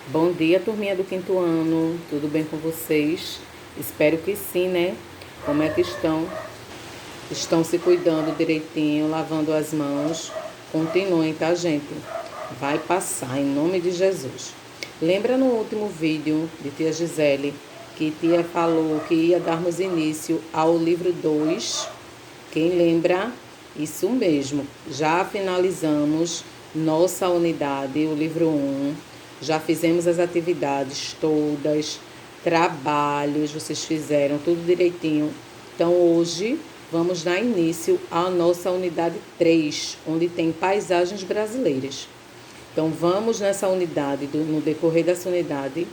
Bom dia, turminha do quinto ano. Tudo bem com vocês? Espero que sim, né? Como é que estão? Estão se cuidando direitinho, lavando as mãos. Continuem, tá, gente? Vai passar, em nome de Jesus. Lembra no último vídeo de tia Gisele que tia falou que ia darmos início ao livro 2? Quem lembra? Isso mesmo. Já finalizamos nossa unidade, o livro 1. Já fizemos as atividades todas, trabalhos, vocês fizeram tudo direitinho. Então, hoje, vamos dar início à nossa unidade 3, onde tem paisagens brasileiras. Então, vamos nessa unidade, no decorrer dessa unidade,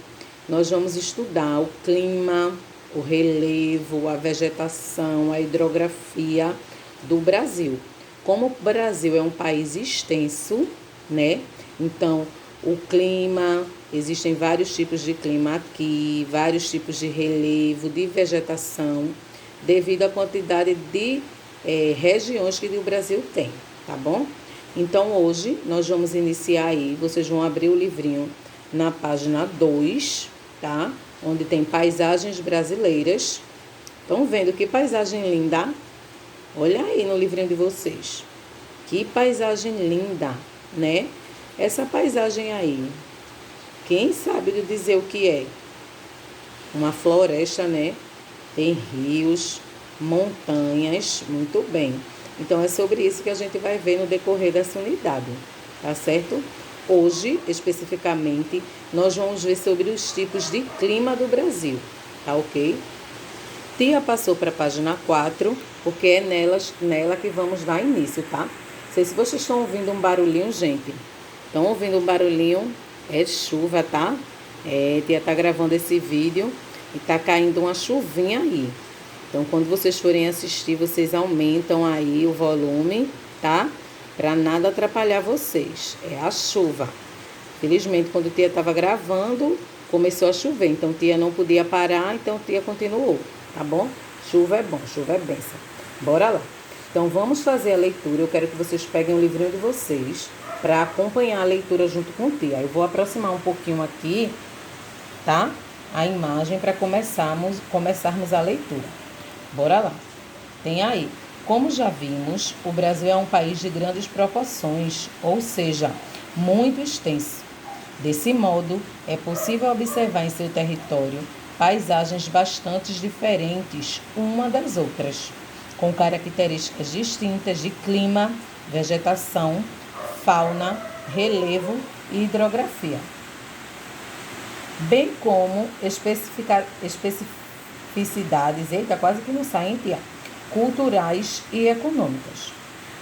nós vamos estudar o clima, o relevo, a vegetação, a hidrografia do Brasil. Como o Brasil é um país extenso, né? Então, o clima, existem vários tipos de clima aqui, vários tipos de relevo, de vegetação, devido à quantidade de regiões que o Brasil tem, tá bom? Então, hoje, nós vamos iniciar aí, vocês vão abrir o livrinho na página 2, tá? Onde tem paisagens brasileiras. Estão vendo que paisagem linda? Olha aí no livrinho de vocês. Que paisagem linda, né? Essa paisagem aí, quem sabe dizer o que é? Uma floresta, né? Tem rios, montanhas, muito bem. Então, é sobre isso que a gente vai ver no decorrer dessa unidade, tá certo? Hoje, especificamente, nós vamos ver sobre os tipos de clima do Brasil, tá ok? Tia passou para a página 4, porque é nela que vamos dar início, tá? Não sei se vocês estão ouvindo um barulhinho, gente. Estão ouvindo um barulhinho? É chuva, tá? Tia tá gravando esse vídeo e tá caindo uma chuvinha aí. Então, quando vocês forem assistir, vocês aumentam aí o volume, tá? Para nada atrapalhar vocês. É a chuva. Felizmente, quando tia estava gravando, começou a chover. Então, tia não podia parar, então tia continuou, tá bom? Chuva é bom, chuva é bênção. Bora lá. Então, vamos fazer a leitura. Eu quero que vocês peguem o livrinho de vocês para acompanhar a leitura junto com tia. Eu vou aproximar um pouquinho aqui, tá? A imagem para começarmos a leitura. Bora lá. Tem aí. Como já vimos, o Brasil é um país de grandes proporções, ou seja, muito extenso. Desse modo, é possível observar em seu território paisagens bastante diferentes uma das outras, com características distintas de clima, vegetação, fauna, relevo e hidrografia, bem como especificidades, quase que não saem, tia, culturais e econômicas.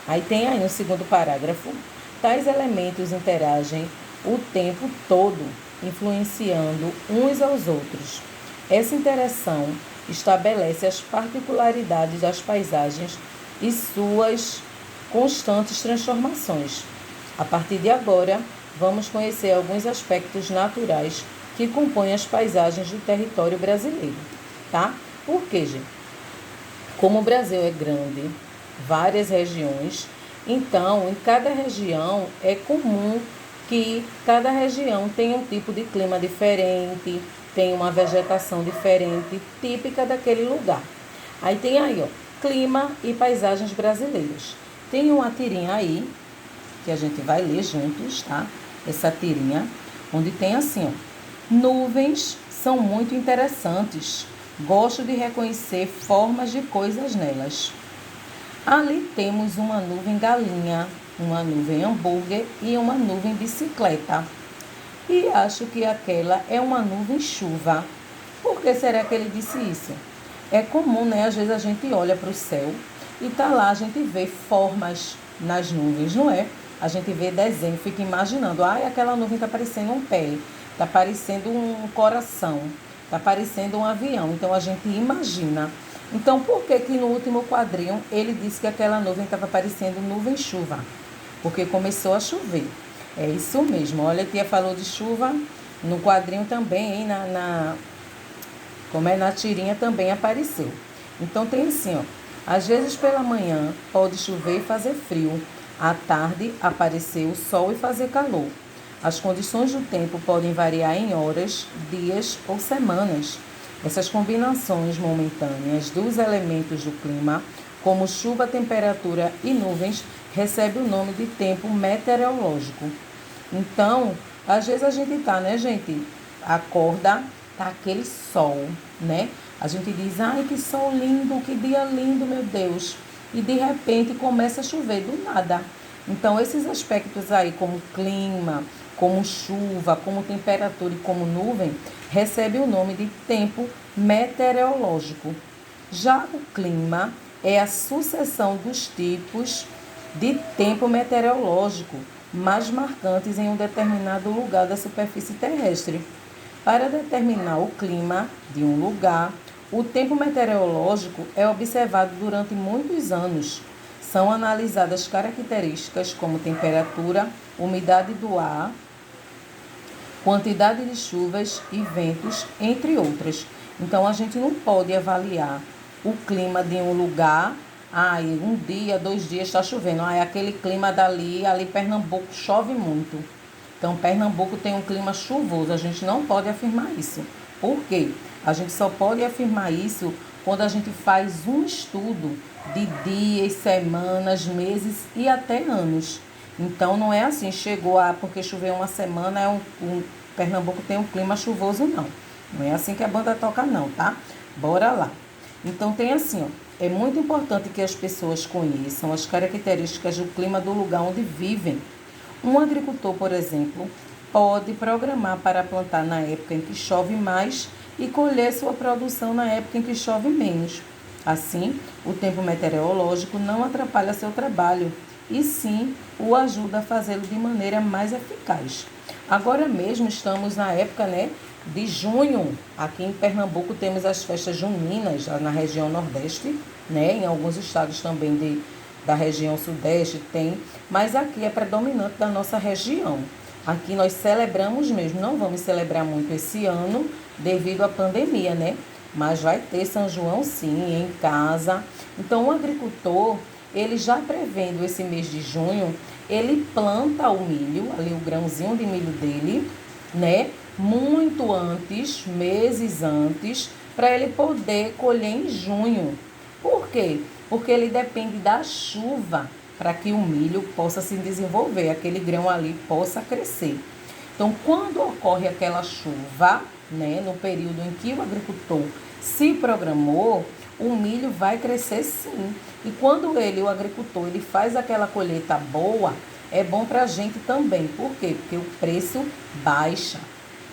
Aí tem aí no segundo parágrafo, tais elementos interagem o tempo todo, influenciando uns aos outros. Essa interação estabelece as particularidades das paisagens e suas constantes transformações. A partir de agora, vamos conhecer alguns aspectos naturais que compõem as paisagens do território brasileiro, tá? Por quê, gente? Como o Brasil é grande, várias regiões, então, em cada região é comum que cada região tenha um tipo de clima diferente, tem uma vegetação diferente, típica daquele lugar. Aí tem aí, ó, clima e paisagens brasileiras. Tem uma tirinha aí, que a gente vai ler juntos, tá? Essa tirinha, onde tem assim, ó, nuvens são muito interessantes. Gosto de reconhecer formas de coisas nelas. Ali temos uma nuvem galinha, uma nuvem hambúrguer e uma nuvem bicicleta. E acho que aquela é uma nuvem chuva. Por que será que ele disse isso? É comum, né? Às vezes a gente olha para o céu e tá lá, a gente vê formas nas nuvens, não é? A gente vê desenho, fica imaginando, aquela nuvem tá parecendo um pé, tá parecendo um coração, tá parecendo um avião. Então a gente imagina. Então, por que que no último quadrinho ele disse que aquela nuvem estava parecendo nuvem-chuva? Porque começou a chover. É isso mesmo. Olha, a tia falou de chuva, no quadrinho também, hein? Como é na tirinha também apareceu. Então, tem assim, ó. Às vezes pela manhã pode chover e fazer frio. À tarde aparecer o sol e fazer calor. As condições do tempo podem variar em horas, dias ou semanas. Essas combinações momentâneas dos elementos do clima, como chuva, temperatura e nuvens, recebem o nome de tempo meteorológico. Então, às vezes a gente tá, né, gente? Acorda, tá aquele sol, né? A gente diz, ai, que sol lindo, que dia lindo, meu Deus. E de repente começa a chover do nada. Então, esses aspectos aí, como clima, como chuva, como temperatura e como nuvem, recebem o nome de tempo meteorológico. Já o clima é a sucessão dos tipos de tempo meteorológico mais marcantes em um determinado lugar da superfície terrestre. Para determinar o clima de um lugar, o tempo meteorológico é observado durante muitos anos. São analisadas características como temperatura, umidade do ar, quantidade de chuvas e ventos, entre outras. Então, a gente não pode avaliar o clima de um lugar, um dia, 2 dias está chovendo, aquele clima ali Pernambuco chove muito. Então, Pernambuco tem um clima chuvoso, a gente não pode afirmar isso. Por quê? A gente só pode afirmar isso quando a gente faz um estudo de dias, semanas, meses e até anos. Então, não é assim, porque choveu uma semana, Pernambuco tem um clima chuvoso, não. Não é assim que a banda toca, não, tá? Bora lá. Então, tem assim, é muito importante que as pessoas conheçam as características do clima do lugar onde vivem. Um agricultor, por exemplo, pode programar para plantar na época em que chove mais e colher sua produção na época em que chove menos. Assim, o tempo meteorológico não atrapalha seu trabalho, e sim o ajuda a fazê-lo de maneira mais eficaz. Agora mesmo estamos na época, né, de junho. Aqui em Pernambuco temos as festas juninas, na região Nordeste, né, em alguns estados também da região Sudeste tem, mas aqui é predominante da nossa região. Aqui nós celebramos mesmo, não vamos celebrar muito esse ano devido à pandemia, né? Mas vai ter São João sim, em casa. Então o agricultor, ele já prevendo esse mês de junho, ele planta o milho, ali o grãozinho de milho dele, né? Muito antes, meses antes, para ele poder colher em junho. Por quê? Porque ele depende da chuva para que o milho possa se desenvolver, aquele grão ali possa crescer. Então, quando ocorre aquela chuva, né, no período em que o agricultor se programou, o milho vai crescer sim. E quando o agricultor, ele faz aquela colheita boa, é bom para a gente também. Por quê? Porque o preço baixa.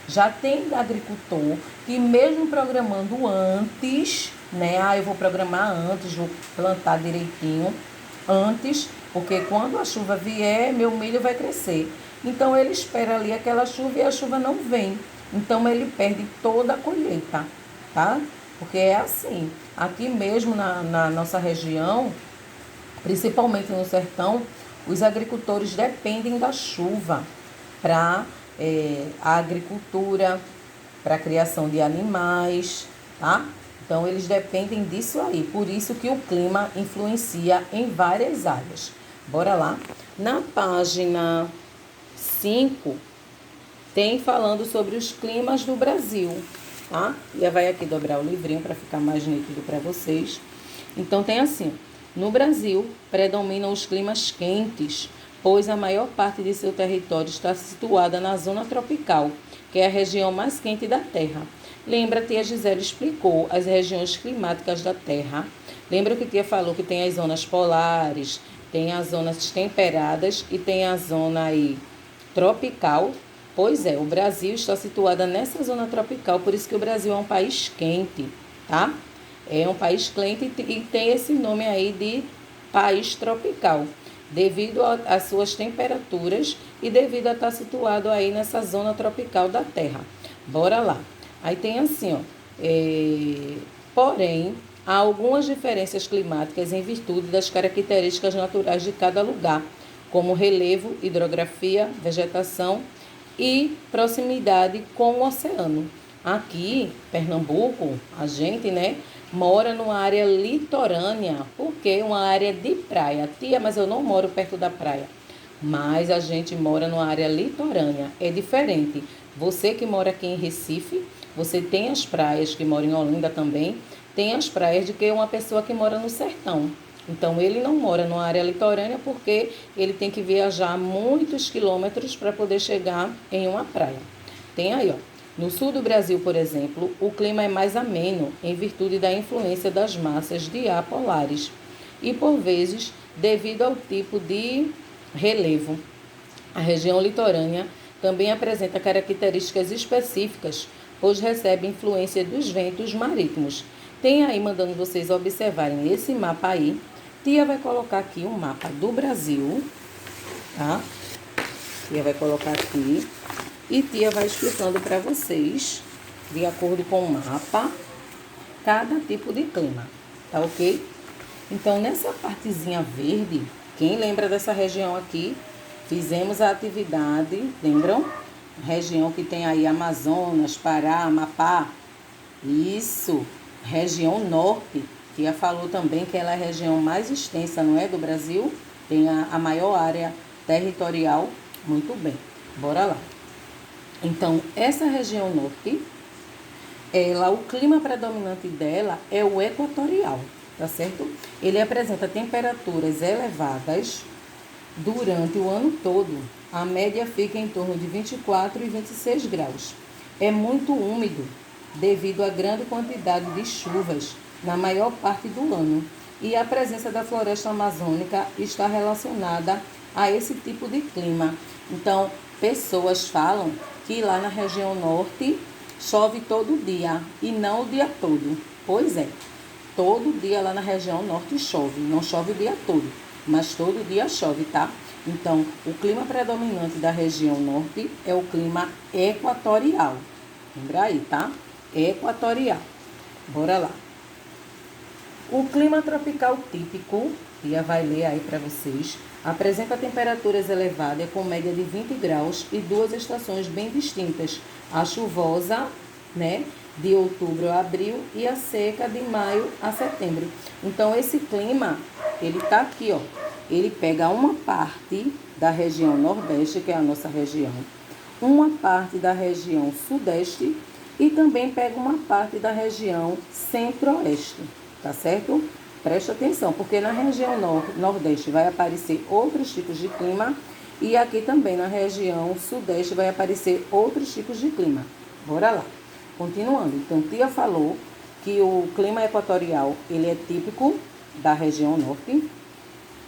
Já tem agricultor que mesmo programando antes, né? Eu vou programar antes, vou plantar direitinho antes, porque quando a chuva vier, meu milho vai crescer. Então ele espera ali aquela chuva e a chuva não vem. Então ele perde toda a colheita, tá? Porque é assim. Aqui mesmo na nossa região, principalmente no sertão, os agricultores dependem da chuva para a agricultura, para a criação de animais, tá? Então, eles dependem disso aí. Por isso que o clima influencia em várias áreas. Bora lá? Na página 5, tem falando sobre os climas do Brasil, tá? E vai aqui dobrar o livrinho para ficar mais nítido para vocês. Então, tem assim, no Brasil, predominam os climas quentes, pois a maior parte de seu território está situada na zona tropical, que é a região mais quente da Terra. Lembra, a tia Gisele explicou as regiões climáticas da Terra. Lembra que a tia falou que tem as zonas polares, tem as zonas temperadas e tem a zona aí tropical? Pois é, o Brasil está situado nessa zona tropical, por isso que o Brasil é um país quente, tá? É um país quente e tem esse nome aí de país tropical, devido às suas temperaturas e devido a estar situado aí nessa zona tropical da Terra. Bora lá. Aí tem assim, porém, há algumas diferenças climáticas em virtude das características naturais de cada lugar, como relevo, hidrografia, vegetação e proximidade com o oceano. Aqui, Pernambuco, a gente, né, mora numa área litorânea, porque é uma área de praia. Tia, mas eu não moro perto da praia. mas a gente mora numa área litorânea, é diferente. Você que mora aqui em Recife, você tem as praias, que mora em Olinda também, tem as praias de que uma pessoa que mora no sertão. Então, ele não mora numa área litorânea porque ele tem que viajar muitos quilômetros para poder chegar em uma praia. Tem aí, ó. No sul do Brasil, por exemplo, o clima é mais ameno em virtude da influência das massas de ar polares e, por vezes, devido ao tipo de relevo. A região litorânea também apresenta características específicas, pois recebe influência dos ventos marítimos. Tem aí, mandando vocês observarem esse mapa aí. Tia vai colocar aqui um mapa do Brasil, tá? Tia vai colocar aqui e tia vai explicando para vocês, de acordo com o mapa, cada tipo de clima, tá ok? Então, nessa partezinha verde, quem lembra dessa região aqui? Fizemos a atividade, lembram? Região que tem aí Amazonas, Pará, Amapá. Isso, região norte. Tia falou também que ela é a região mais extensa, não é, do Brasil? Tem a maior área territorial. Muito bem, bora lá. Então, essa região norte, o clima predominante dela é o equatorial, tá certo? Ele apresenta temperaturas elevadas durante o ano todo. A média fica em torno de 24 e 26 graus. É muito úmido devido à grande quantidade de chuvas na maior parte do ano. E a presença da floresta amazônica está relacionada a esse tipo de clima. Então, pessoas falam que lá na região norte chove todo dia e não o dia todo. Pois é, todo dia lá na região norte chove. Não chove o dia todo, mas todo dia chove, tá? Então, o clima predominante da região norte é o clima equatorial. Lembra aí, tá? Equatorial. Bora lá. O clima tropical típico, Tia vai ler aí para vocês, apresenta temperaturas elevadas com média de 20 graus e duas estações bem distintas. A chuvosa, né, de outubro a abril e a seca de maio a setembro. Então, esse clima, ele tá aqui, ó. Ele pega uma parte da região nordeste, que é a nossa região, uma parte da região sudeste e também pega uma parte da região centro-oeste, tá certo? Presta atenção, porque na região nordeste vai aparecer outros tipos de clima e aqui também na região sudeste vai aparecer outros tipos de clima. Bora lá. Continuando, então, Tia falou que o clima equatorial, ele é típico da região norte.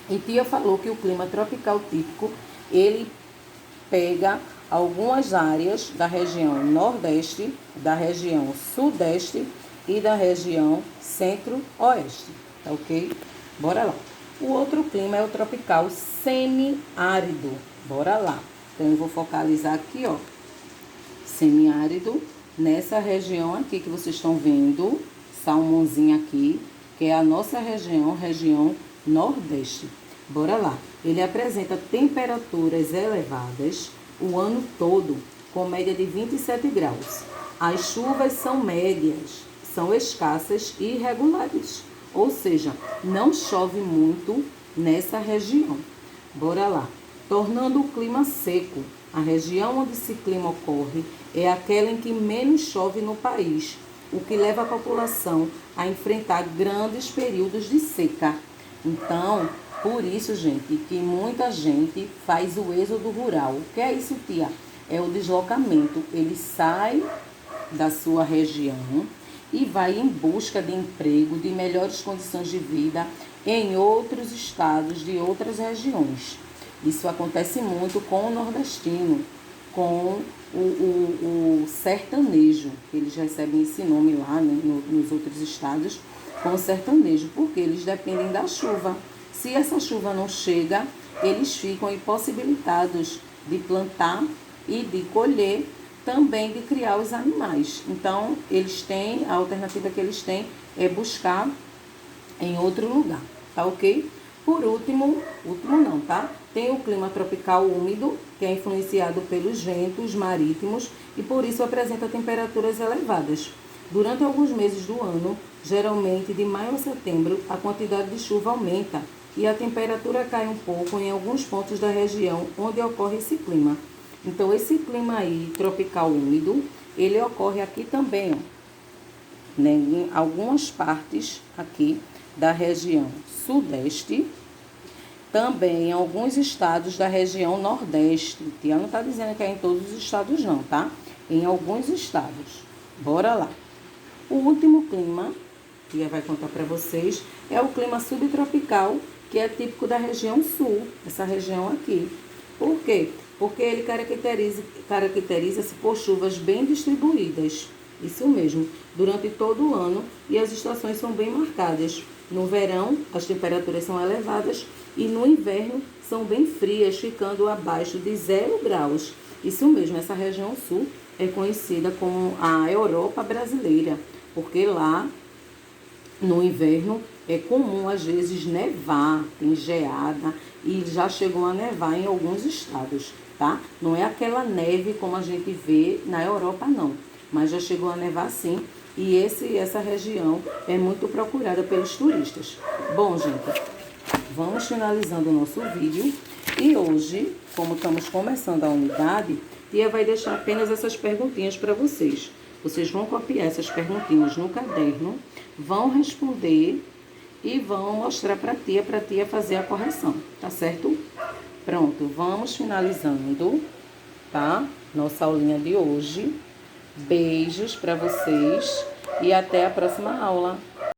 E Tia falou que o clima tropical típico, ele pega algumas áreas da região nordeste, da região sudeste e da região centro-oeste, tá ok? Bora lá. O outro clima é o tropical semiárido. Bora lá. Então, eu vou focalizar aqui, ó, semiárido, nessa região aqui que vocês estão vendo, salmãozinho aqui, que é a nossa região, região nordeste. Bora lá. Ele apresenta temperaturas elevadas o ano todo, com média de 27 graus. As chuvas são médias, são escassas e irregulares, ou seja, não chove muito nessa região. Bora lá. Tornando o clima seco. A região onde esse clima ocorre é aquela em que menos chove no país, o que leva a população a enfrentar grandes períodos de seca. Então, por isso, gente, que muita gente faz o êxodo rural. O que é isso, tia? É o deslocamento. Ele sai da sua região e vai em busca de emprego, de melhores condições de vida em outros estados, de outras regiões. Isso acontece muito com o nordestino, com o sertanejo. Eles recebem esse nome lá, né, nos outros estados, com o sertanejo, porque eles dependem da chuva. Se essa chuva não chega, eles ficam impossibilitados de plantar e de colher, também de criar os animais. Então, a alternativa que eles têm é buscar em outro lugar, tá ok? Por último não, tá? Tem o clima tropical úmido, que é influenciado pelos ventos marítimos e por isso apresenta temperaturas elevadas. Durante alguns meses do ano, geralmente de maio a setembro, a quantidade de chuva aumenta e a temperatura cai um pouco em alguns pontos da região onde ocorre esse clima. Então, esse clima aí, tropical úmido, ele ocorre aqui também, ó, né, em algumas partes aqui da região sudeste, também em alguns estados da região nordeste. Tia não está dizendo que é em todos os estados não, tá? Em alguns estados. Bora lá. O último clima, que vai contar para vocês, é o clima subtropical, que é típico da região sul, essa região aqui. Por quê? Porque ele caracteriza-se por chuvas bem distribuídas. Isso mesmo, durante todo o ano, e as estações são bem marcadas. No verão, as temperaturas são elevadas e no inverno são bem frias, ficando abaixo de 0 graus. Isso mesmo, essa região sul é conhecida como a Europa brasileira, porque lá no inverno é comum às vezes nevar, tem geada e já chegou a nevar em alguns estados, tá? Não é aquela neve como a gente vê na Europa não, mas já chegou a nevar sim. E essa região é muito procurada pelos turistas. Bom, gente, vamos finalizando o nosso vídeo. E hoje, como estamos começando a unidade, Tia vai deixar apenas essas perguntinhas para vocês. Vocês vão copiar essas perguntinhas no caderno, vão responder e vão mostrar para tia fazer a correção, tá certo? Pronto, vamos finalizando, tá? Nossa aulinha de hoje. Beijos para vocês e até a próxima aula.